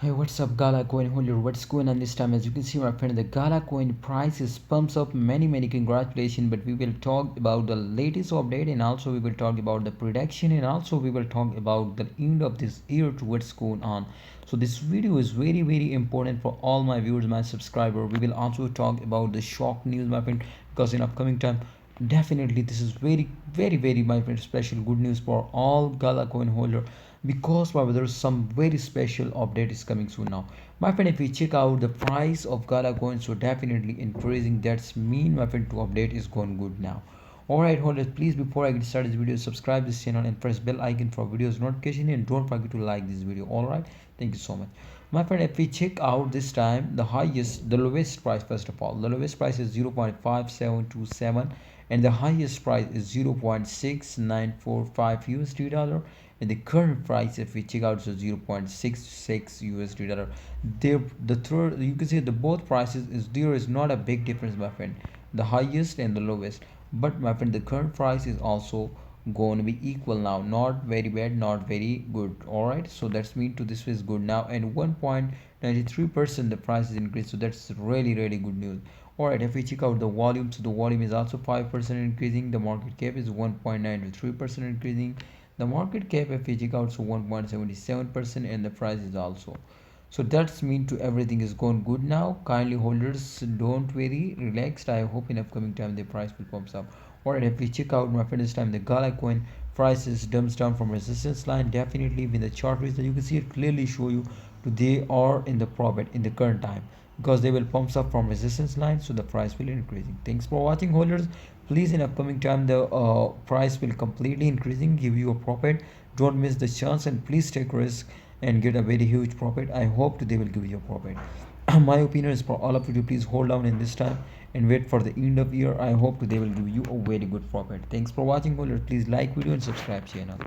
Hey, what's up, Gala coin holder? What's going on this time? As you can see, my friend, the Gala coin price is pumps up. Many congratulations. But we will talk about the latest update, and also we will talk about the prediction, and also we will talk about the end of this year to what's going on. So this video is very important for all my viewers, my subscriber. We will also talk about the shock news, my friend, because in upcoming time, definitely this is very my friend special good news for all Gala coin holder, because there's some very special update is coming soon now, my friend. If we check out the price of Gala coin, so definitely increasing. That's mean, my friend, to update is going good now. Alright holders, please, before I get started this video, subscribe this channel and press bell icon for videos notification, and don't forget to like this video. Alright, thank you so much, my friend. If we check out this time, the lowest price, first of all, the lowest price is 0.5727, and the highest price is 0.6945 USD dollar, and the current price, if we check out, so 0.66 USD dollar. There, the third, you can see the both prices is, there is not a big difference, my friend, the highest and the lowest. But my friend, the current price is also going to be equal now, not very bad, not very good. All right, so that's mean to this is good now, and 1.93% the price is increased, so that's really good news. All right, if we check out the volume, so the volume is also 5% increasing. The market cap is 1.93% increasing. The market cap, if we check out, so 1.77%, and the price is also, so that's mean to everything is going good now. Kindly holders, don't worry, relaxed. I hope in upcoming time the price will pumps up. Alright, if we check out, my friend, this time the Gala coin price is dumps down from resistance line. Definitely with the chart result, you can see it clearly show you to they are in the profit in the current time, because they will pumps up from resistance line, so the price will increasing. Thanks for watching holders. Please, in upcoming time the price will completely increasing, give you a profit. Don't miss the chance, and please take risk and get a very huge profit. I hope they will give you a profit. My opinion is for all of you to please hold down in this time and wait for the end of year. I hope they will give you a very good profit. Thanks for watching. Please like video and subscribe channel.